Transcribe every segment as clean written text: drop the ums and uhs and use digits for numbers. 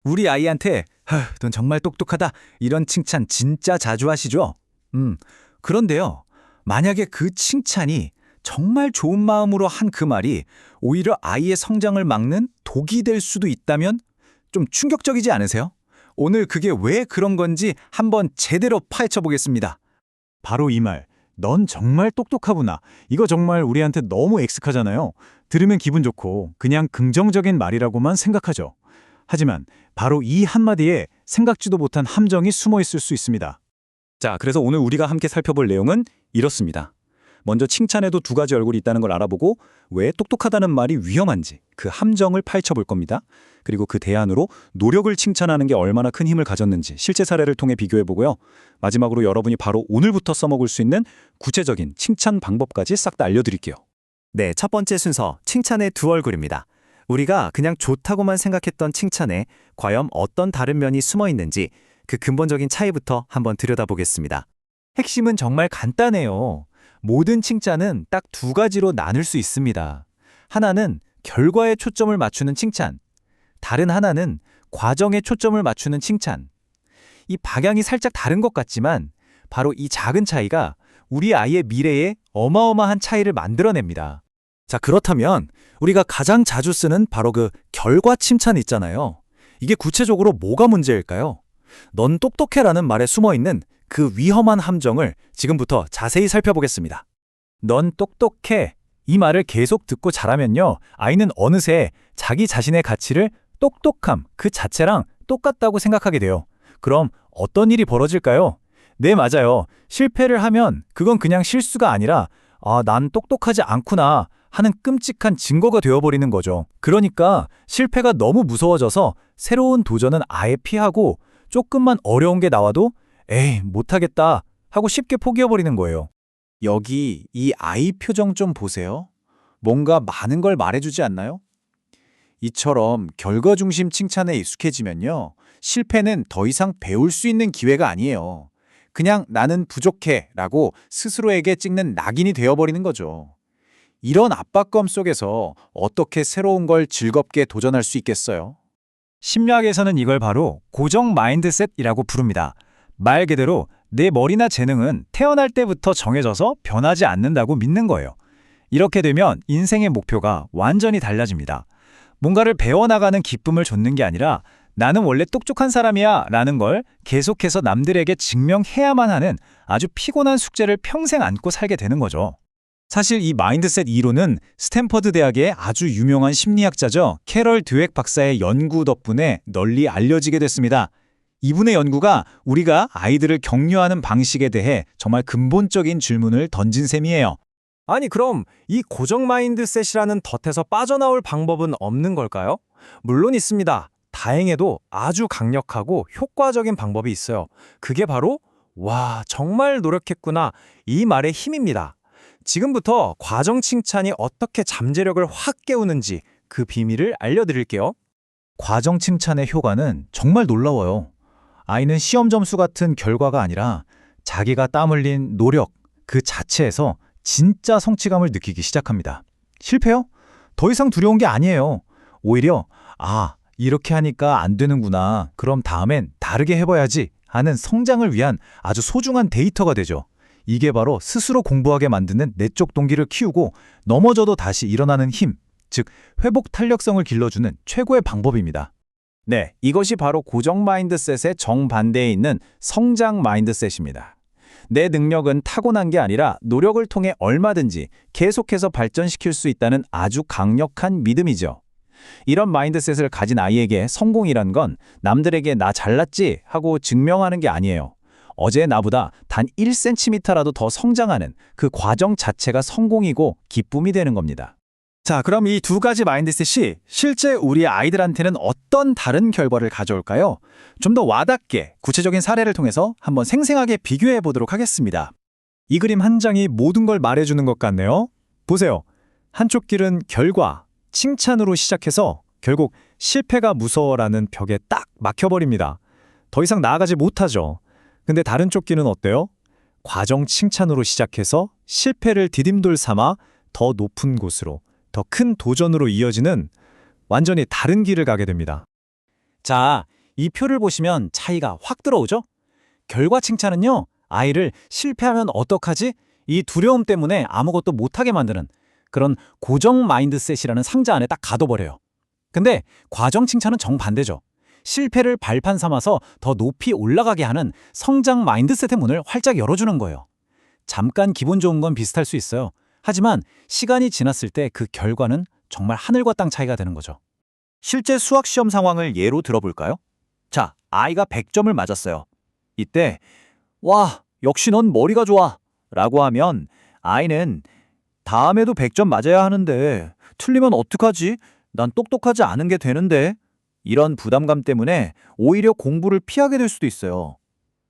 우리 아이한테 넌 정말 똑똑하다 이런 칭찬 진짜 자주 하시죠? 그런데요. 만약에 그 칭찬이 정말 좋은 마음으로 한 그 말이 오히려 아이의 성장을 막는 독이 될 수도 있다면 좀 충격적이지 않으세요? 오늘 그게 왜 그런 건지 한번 제대로 파헤쳐 보겠습니다. 바로 이 말. 넌 정말 똑똑하구나. 이거 정말 우리한테 너무 익숙하잖아요. 들으면 기분 좋고 그냥 긍정적인 말이라고만 생각하죠. 하지만 바로 이 한마디에 생각지도 못한 함정이 숨어 있을 수 있습니다. 자, 그래서 오늘 우리가 함께 살펴볼 내용은 이렇습니다. 먼저 칭찬에도 두 가지 얼굴이 있다는 걸 알아보고 왜 똑똑하다는 말이 위험한지 그 함정을 파헤쳐 볼 겁니다. 그리고 그 대안으로 노력을 칭찬하는 게 얼마나 큰 힘을 가졌는지 실제 사례를 통해 비교해 보고요. 마지막으로 여러분이 바로 오늘부터 써먹을 수 있는 구체적인 칭찬 방법까지 싹 다 알려드릴게요. 네, 첫 번째 순서, 칭찬의 두 얼굴입니다. 우리가 그냥 좋다고만 생각했던 칭찬에 과연 어떤 다른 면이 숨어 있는지 그 근본적인 차이부터 한번 들여다보겠습니다. 핵심은 정말 간단해요. 모든 칭찬은 딱 두 가지로 나눌 수 있습니다. 하나는 결과에 초점을 맞추는 칭찬, 다른 하나는 과정에 초점을 맞추는 칭찬. 이 방향이 살짝 다른 것 같지만 바로 이 작은 차이가 우리 아이의 미래에 어마어마한 차이를 만들어냅니다. 자, 그렇다면 우리가 가장 자주 쓰는 바로 그 결과 칭찬 있잖아요. 이게 구체적으로 뭐가 문제일까요? 넌 똑똑해라는 말에 숨어 있는 그 위험한 함정을 지금부터 자세히 살펴보겠습니다. 넌 똑똑해. 이 말을 계속 듣고 자라면요. 아이는 어느새 자기 자신의 가치를 똑똑함 그 자체랑 똑같다고 생각하게 돼요. 그럼 어떤 일이 벌어질까요? 네, 맞아요. 실패를 하면 그건 그냥 실수가 아니라 난 똑똑하지 않구나 하는 끔찍한 증거가 되어버리는 거죠. 그러니까 실패가 너무 무서워져서 새로운 도전은 아예 피하고 조금만 어려운 게 나와도 에이, 못하겠다 하고 쉽게 포기해버리는 거예요. 여기 이 아이 표정 좀 보세요. 뭔가 많은 걸 말해주지 않나요? 이처럼 결과 중심 칭찬에 익숙해지면요. 실패는 더 이상 배울 수 있는 기회가 아니에요. 그냥 나는 부족해 라고 스스로에게 찍는 낙인이 되어버리는 거죠. 이런 압박감 속에서 어떻게 새로운 걸 즐겁게 도전할 수 있겠어요? 심리학에서는 이걸 바로 고정 마인드셋이라고 부릅니다. 말 그대로 내 머리나 재능은 태어날 때부터 정해져서 변하지 않는다고 믿는 거예요. 이렇게 되면 인생의 목표가 완전히 달라집니다. 뭔가를 배워나가는 기쁨을 줬는 게 아니라 나는 원래 똑똑한 사람이야 라는 걸 계속해서 남들에게 증명해야만 하는 아주 피곤한 숙제를 평생 안고 살게 되는 거죠. 사실 이 마인드셋 이론은 스탠퍼드 대학의 아주 유명한 심리학자죠. 캐럴 드웩 박사의 연구 덕분에 널리 알려지게 됐습니다. 이분의 연구가 우리가 아이들을 격려하는 방식에 대해 정말 근본적인 질문을 던진 셈이에요. 아니 그럼 이 고정 마인드셋이라는 덫에서 빠져나올 방법은 없는 걸까요? 물론 있습니다. 다행히도 아주 강력하고 효과적인 방법이 있어요. 그게 바로 와, 정말 노력했구나 이 말의 힘입니다. 지금부터 과정 칭찬이 어떻게 잠재력을 확 깨우는지 그 비밀을 알려드릴게요. 과정 칭찬의 효과는 정말 놀라워요. 아이는 시험 점수 같은 결과가 아니라 자기가 땀 흘린 노력 그 자체에서 진짜 성취감을 느끼기 시작합니다. 실패요? 더 이상 두려운 게 아니에요. 오히려 이렇게 하니까 안 되는구나. 그럼 다음엔 다르게 해봐야지 하는 성장을 위한 아주 소중한 데이터가 되죠. 이게 바로 스스로 공부하게 만드는 내적 동기를 키우고 넘어져도 다시 일어나는 힘, 즉 회복 탄력성을 길러주는 최고의 방법입니다. 네, 이것이 바로 고정 마인드셋의 정반대에 있는 성장 마인드셋입니다. 내 능력은 타고난 게 아니라 노력을 통해 얼마든지 계속해서 발전시킬 수 있다는 아주 강력한 믿음이죠. 이런 마인드셋을 가진 아이에게 성공이란 건 남들에게 나 잘났지 하고 증명하는 게 아니에요. 어제 나보다 단 1cm라도 더 성장하는 그 과정 자체가 성공이고 기쁨이 되는 겁니다. 자, 그럼 이 두 가지 마인드셋이 실제 우리 아이들한테는 어떤 다른 결과를 가져올까요? 좀 더 와닿게 구체적인 사례를 통해서 한번 생생하게 비교해 보도록 하겠습니다. 이 그림 한 장이 모든 걸 말해주는 것 같네요. 보세요. 한쪽 길은 결과, 칭찬으로 시작해서 결국 실패가 무서워라는 벽에 딱 막혀버립니다. 더 이상 나아가지 못하죠. 근데 다른 쪽 길은 어때요? 과정 칭찬으로 시작해서 실패를 디딤돌 삼아 더 높은 곳으로, 더 큰 도전으로 이어지는 완전히 다른 길을 가게 됩니다. 자, 이 표를 보시면 차이가 확 들어오죠? 결과 칭찬은요, 아이를 실패하면 어떡하지? 이 두려움 때문에 아무것도 못하게 만드는 그런 고정 마인드셋이라는 상자 안에 딱 가둬버려요. 근데 과정 칭찬은 정반대죠. 실패를 발판 삼아서 더 높이 올라가게 하는 성장 마인드셋의 문을 활짝 열어주는 거예요. 잠깐 기분 좋은 건 비슷할 수 있어요. 하지만 시간이 지났을 때 그 결과는 정말 하늘과 땅 차이가 되는 거죠. 실제 수학 시험 상황을 예로 들어볼까요? 자, 아이가 100점을 맞았어요. 이때 와, 역시 넌 머리가 좋아 라고 하면 아이는 다음에도 100점 맞아야 하는데 틀리면 어떡하지? 난 똑똑하지 않은 게 되는데 이런 부담감 때문에 오히려 공부를 피하게 될 수도 있어요.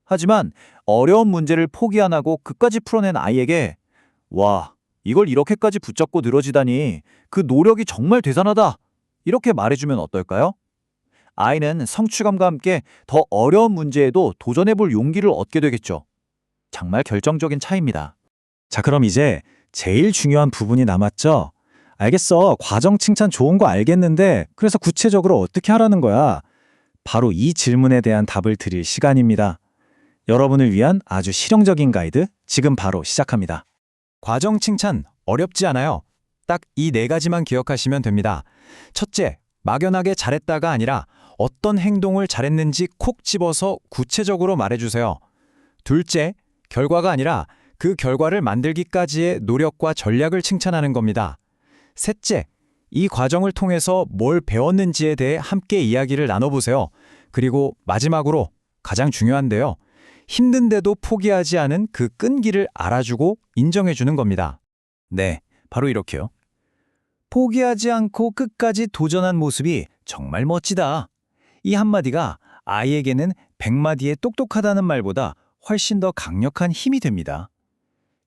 하지만 어려운 문제를 포기 안 하고 끝까지 풀어낸 아이에게 와, 이걸 이렇게까지 붙잡고 늘어지다니 그 노력이 정말 대단하다 이렇게 말해주면 어떨까요? 아이는 성취감과 함께 더 어려운 문제에도 도전해볼 용기를 얻게 되겠죠. 정말 결정적인 차이입니다. 자, 그럼 이제 제일 중요한 부분이 남았죠? 알겠어. 과정 칭찬 좋은 거 알겠는데 그래서 구체적으로 어떻게 하라는 거야? 바로 이 질문에 대한 답을 드릴 시간입니다. 여러분을 위한 아주 실용적인 가이드 지금 바로 시작합니다. 과정 칭찬 어렵지 않아요. 딱 이 4가지만 기억하시면 됩니다. 첫째, 막연하게 잘했다가 아니라 어떤 행동을 잘했는지 콕 집어서 구체적으로 말해주세요. 둘째, 결과가 아니라 그 결과를 만들기까지의 노력과 전략을 칭찬하는 겁니다. 셋째, 이 과정을 통해서 뭘 배웠는지에 대해 함께 이야기를 나눠보세요. 그리고 마지막으로 가장 중요한데요. 힘든데도 포기하지 않은 그 끈기를 알아주고 인정해주는 겁니다. 네, 바로 이렇게요. 포기하지 않고 끝까지 도전한 모습이 정말 멋지다. 이 한마디가 아이에게는 100마디의 똑똑하다는 말보다 훨씬 더 강력한 힘이 됩니다.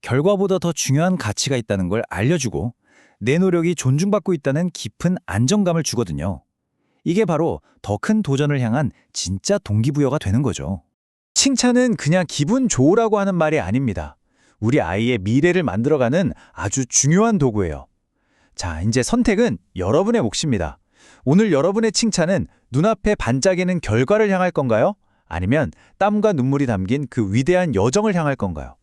결과보다 더 중요한 가치가 있다는 걸 알려주고 내 노력이 존중받고 있다는 깊은 안정감을 주거든요. 이게 바로 더 큰 도전을 향한 진짜 동기부여가 되는 거죠. 칭찬은 그냥 기분 좋으라고 하는 말이 아닙니다. 우리 아이의 미래를 만들어가는 아주 중요한 도구예요. 자, 이제 선택은 여러분의 몫입니다. 오늘 여러분의 칭찬은 눈앞에 반짝이는 결과를 향할 건가요? 아니면 땀과 눈물이 담긴 그 위대한 여정을 향할 건가요?